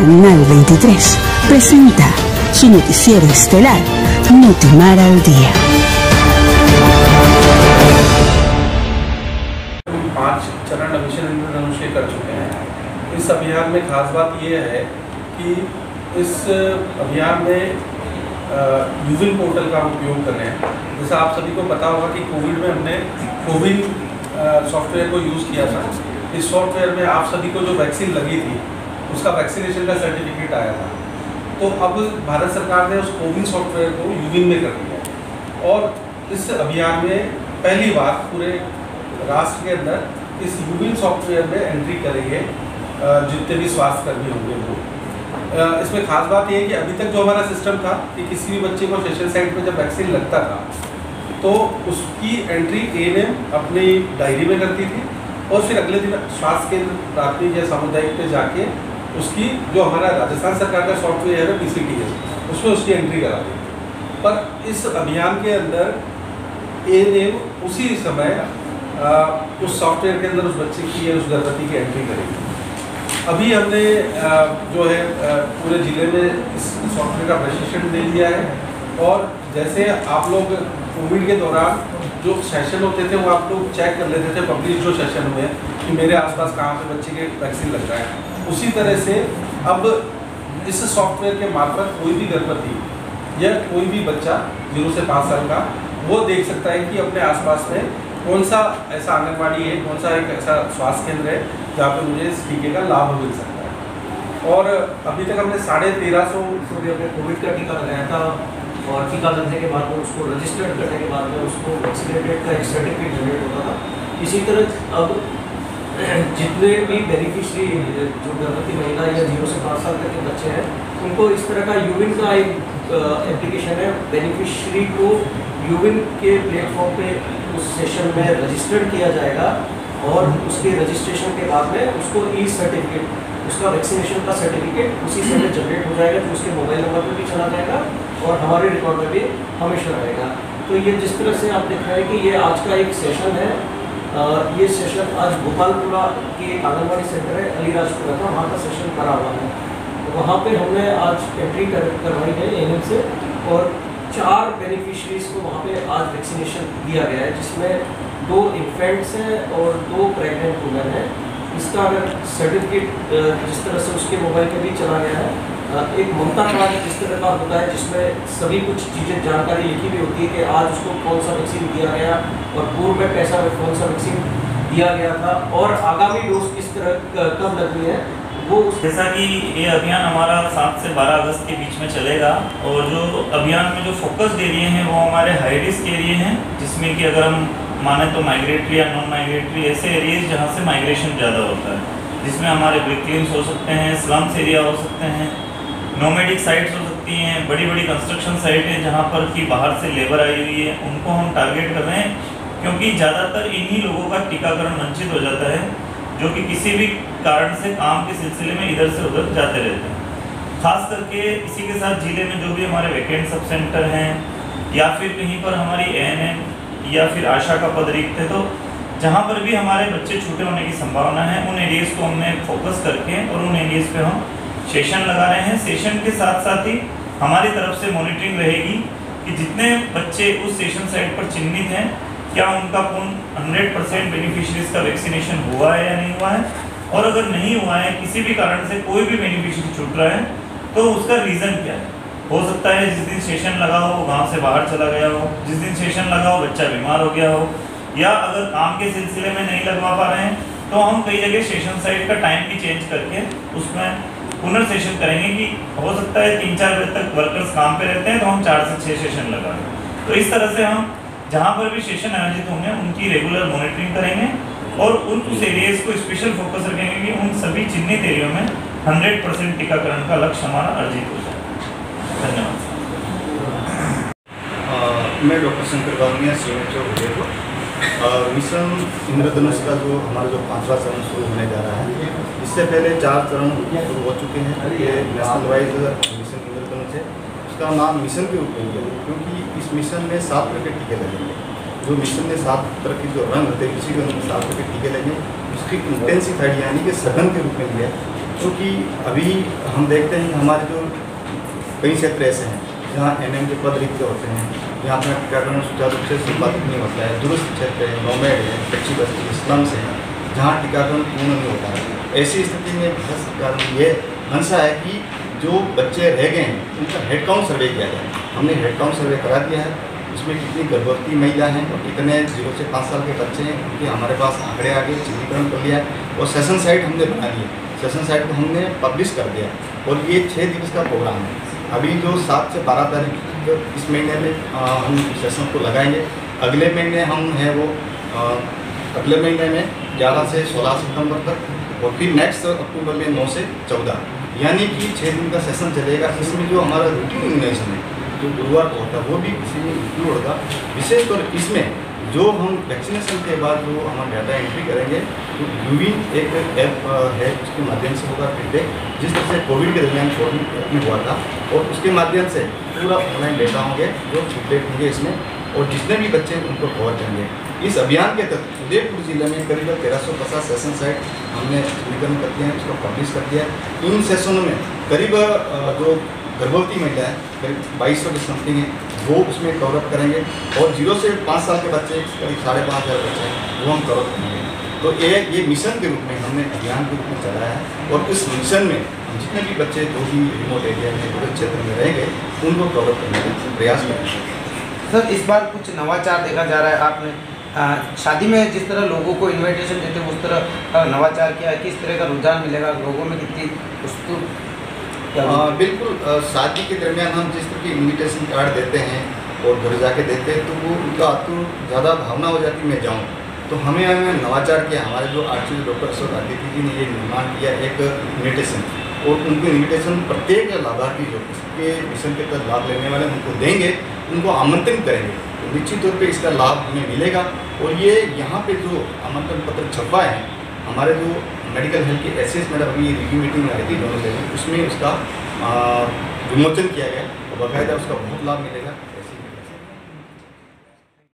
Canal 23 presenta su noticiero estelar Notimar al Día। 5 चरण mission इंद्रधनुष के कर चुके हैं। इस अभियान में खास बात यह है कि इस अभियान में यूविन पोर्टल का उपयोग कर रहे हैं। जैसा आप सभी को पता होगा कि कोविड में हमने कोविन सॉफ्टवेयर को यूज़ किया था। इस सॉफ्टवेयर में आप सभी को जो वैक्सीन लगी थी उसका वैक्सीनेशन का सर्टिफिकेट आया था। तो अब भारत सरकार ने उस कोविन सॉफ्टवेयर को यूविन में कर दिया और इस अभियान में पहली बार पूरे राष्ट्र के अंदर इस यूविन सॉफ्टवेयर में एंट्री करेंगे जितने भी स्वास्थ्यकर्मी होंगे वो। इसमें खास बात यह है कि अभी तक जो हमारा सिस्टम था कि किसी भी बच्चे को सेशन साइट पर जब वैक्सीन लगता था तो उसकी एंट्री एएनएम अपनी डायरी में करती थी और फिर अगले दिन स्वास्थ्य केंद्र प्राथमिक या सामुदायिक पे जाके उसकी जो हमारा राजस्थान सरकार का सॉफ्टवेयर है PCTS उसमें उसकी एंट्री करा दी। पर इस अभियान के अंदर एएनएम उसी समय उस सॉफ्टवेयर के अंदर उस बच्चे की या उस गर्भवती की एंट्री करेगी। अभी हमने जो है पूरे ज़िले में इस सॉफ्टवेयर का प्रशिक्षण दे दिया है और जैसे आप लोग कोविड के दौरान जो सेशन होते थे वो आप लोग चेक कर लेते थे पब्लिक जो सेशन हुए कि मेरे आसपास कहाँ पे बच्चे के वैक्सीन लग रहा है, उसी तरह से अब इस सॉफ्टवेयर के मार्फत कोई भी गर्भवती या कोई भी बच्चा 0 से 5 साल का वो देख सकता है कि अपने आसपास में कौन सा ऐसा आंगनबाड़ी है, कौन सा एक ऐसा स्वास्थ्य केंद्र है जहाँ पे मुझे इस टीके का लाभ मिल सकता है। और अभी तक हमने 1350 कोविड का टीका लगाया था और टीका लगने के बाद में उसको रजिस्टर्ड करने के बाद में उसको वैक्सीनेटेड का एक सर्टिफिकेट जनरेट होता था। इसी तरह अब जितने भी बेनिफिशरी जो गर्भवती महिला या 0 से 5 साल तक के बच्चे हैं उनको इस तरह का यूविन का एक एप्लीकेशन है। बेनिफिशरी को यूविन के प्लेटफॉर्म पे उस सेशन में रजिस्टर्ड किया जाएगा और उसके रजिस्ट्रेशन के बाद में उसको ई सर्टिफिकेट उसका वैक्सीनेशन का सर्टिफिकेट उसी समय जनरेट हो जाएगा जो उसके मोबाइल नंबर पर भी चला जाएगा और हमारे रिकॉर्ड में भी हमेशा रहेगा। तो ये जिस तरह से आप देख रहे हैं कि ये आज का एक सेशन है। ये सेशन आज गोपालपुरा के एक आंगनबाड़ी सेंटर है अलीराजपुरा का, वहाँ का सेशन करा हुआ है। तो वहाँ पे हमने आज एंट्री करवाई है एएनएम से और 4 बेनिफिशरीज को वहाँ पे आज वैक्सीनेशन दिया गया है जिसमें 2 इन्फेंट्स हैं और 2 प्रेग्नेंट वुमेन हैं। इसका अगर सर्टिफिकेट जिस तरह से उसके मोबाइल पे भी चला गया है, एक ममता कार्ड जिस तरह का होता है जिसमें सभी कुछ चीज़ें जानकारी लिखी भी होती है कि आज उसको कौन सा वैक्सीन दिया गया और पूर्व में कैसा कौन सा वैक्सीन दिया गया था और आगामी डोज किस तरह कब लगनी है वो। जैसा कि ये अभियान हमारा 7 से 12 अगस्त के बीच में चलेगा और जो अभियान में जो फोकस्ड एरिया हैं वो हमारे हाई रिस्क एरिया हैं जिसमें कि अगर हम माने तो माइग्रेटरी या नॉन माइग्रेटरी ऐसे एरियाज जहाँ से माइग्रेशन ज़्यादा होता है, जिसमें हमारे ब्रिकलिन्स हो सकते हैं, स्लम्स एरिया हो सकते हैं, नोमैडिक साइट्स हो सकती हैं, बड़ी बड़ी कंस्ट्रक्शन साइट है जहाँ पर कि बाहर से लेबर आई हुई है, उनको हम टारगेट कर रहे हैं क्योंकि ज़्यादातर इन्हीं लोगों का टीकाकरण वंचित हो जाता है जो कि किसी भी कारण से काम के सिलसिले में इधर से उधर जाते रहते हैं। खास करके इसी के साथ ज़िले में जो भी हमारे वैकेंट सब सेंटर हैं या फिर कहीं पर हमारी एएनएम या फिर आशा का पद रिक्त है तो जहाँ पर भी हमारे बच्चे छूटे होने की संभावना है उन एरियाज़ को हमने फोकस करके और उन एरियाज़ पे हम सेशन लगा रहे हैं। सेशन के साथ साथ ही हमारी तरफ से मॉनिटरिंग रहेगी कि जितने बच्चे उस सेशन साइट पर चिन्हित हैं क्या उनका पूर्ण 100% बेनिफिशरीज का वैक्सीनेशन हुआ है या नहीं हुआ है, और अगर नहीं हुआ है किसी भी कारण से कोई भी बेनिफिशरी छूट रहा है तो उसका रीज़न क्या है। हो सकता है जिस दिन सेशन लगा हो वो गाँव से बाहर चला गया हो, जिस दिन सेशन लगा हो बच्चा बीमार हो गया हो, या अगर काम के सिलसिले में नहीं लगवा पा रहे हैं तो हम कई जगह सेशन साइट का टाइम भी चेंज करके उसमें पुनर्सेशन करेंगे कि हो सकता है 3-4 बजे तक वर्कर्स काम पे रहते हैं तो हम 4 से 6 सेशन लगा दें। तो इस तरह से हम जहाँ पर भी सेशन आयोजित होंगे उनकी रेगुलर मॉनिटरिंग करेंगे और उस एरियाज को स्पेशल फोकस रखेंगे कि उन सभी चिन्हित एरियो में 100% टीकाकरण का लक्ष्य हमारा अर्जित हो जाए। धन्यवाद। मैं doctor Shankar Gavaniya CMHO Udaipur. Mission Indradhanush का जो हमारा जो 5वां चरण शुरू होने जा रहा है, इससे पहले 4 चरण शुरू हो चुके हैं। ये नेशनल वाइज मिशन इंद्रधनुष है, उसका नाम मिशन के रूप में लिया क्योंकि इस मिशन में 7 तरह के टीके लगेंगे। जो मिशन में 7 तरह के जो रंग होते हैं किसी के 7 तरह के टीके लगे, उसकी इंटेंसिफाइड यानी कि सघन के रूप में लिया क्योंकि अभी हम देखते हैं कि हमारे जो कई क्षेत्र ऐसे हैं जहाँ MM के पद रिक्त होते हैं, यहाँ पर टीकाकरण सुचारू रूप से संपादित नहीं होता है, दुरुस्त क्षेत्र है, नोमैड है, कच्ची बस्ती स्लम्स है, जहाँ टीकाकरण पूर्ण नहीं होता है। ऐसी स्थिति में भारत सरकार में ये मंशा है कि जो बच्चे रह गए हैं उनका हेड काउंट सर्वे किया जाए। हमने हेड काउंट सर्वे करा दिया है, उसमें कितनी गर्भवती महिला हैं और कितने 0 से 5 साल के बच्चे हैं, क्योंकि हमारे पास आंकड़े आगे चिन्हीकरण कर लिया है और सेशन साइट हमने बना दी है। सेशन साइट को हमने पब्लिश कर दिया और ये 6 दिवस का प्रोग्राम है। अभी जो 7 से 12 तारीख इस महीने में हम सेशन को लगाएंगे। अगले महीने हम हैं वो अगले महीने में 11 से 16 सितंबर तक और फिर नेक्स्ट अक्टूबर में 9 से 14, यानी कि 6 दिन का सेशन चलेगा। इसमें जो हमारा रूटीन इम्यूनाइजेशन है जो गुरुवार को होता है वो भी इसी में इंक्लूड होगा। विशेष तौर इसमें जो हम वैक्सीनेशन के बाद जो हम डाटा एंट्री करेंगे तो यूविन एक ऐप है, उसके माध्यम से होगा फीडबैक, जिस तरह से कोविड के दरमियान कोविड में हुआ था, और उसके माध्यम से पूरा ऑनलाइन डेटा होंगे जो फीडबैक होंगे इसमें, और जितने भी बच्चे उनको कवर करेंगे। इस अभियान के तहत उदयपुर जिले में करीब 1350 सेशन साइट हमने चिन्हीकरण कर दिया है, उसको पब्लिश कर दिया है। इन सेशनों में करीब जो गर्भवती महिला है करीब 2200 की समथिंग है, वो उसमें कवरअप करेंगे, और 0 से 5 साल के बच्चे करीब 5500 बच्चे हैं वो हम कवर करेंगे। तो ये मिशन के रूप में हमने अभियान के रूप में चलाया है, और इस मिशन में जितने भी बच्चे जो भी रिमोट एरिया में रूरल क्षेत्र में रहेंगे उनको कवर करने का प्रयास करेंगे। सर, इस बार कुछ नवाचार देखा जा रहा है। आपने शादी में जिस तरह लोगों को इन्विटेशन देते हैं उस तरह नवाचार किया है, किस तरह का रुझान मिलेगा लोगों में, कितनी उत्सुक? बिल्कुल, शादी के दरमियान हम जिस तरह की इन्विटेशन कार्ड देते हैं और घर जाके देते हैं तो वो उनका तो ज़्यादा भावना हो जाती मैं जाऊँ। तो हमें नवाचार किया, हमारे जो आरटीओ डॉक्टर अशोक आदित्य जी ने ये निर्माण किया एक इन्विटेशन, और उनको इन्विटेशन प्रत्येक लाभार्थी जो इसके मिशन के तहत लाभ लेने वाले उनको देंगे, उनको आमंत्रित करेंगे, तो निश्चित तौर पे इसका लाभ हमें मिलेगा। और ये यहाँ पे जो आमंत्रण पत्र छपा है, हमारे जो मेडिकल हेल्थ की एसएस मैडम अभी रिव्यू मीटिंग आई थी दोनों से, उसमें उसका विमोचन किया गया और बाकायदा उसका बहुत लाभ मिलेगा।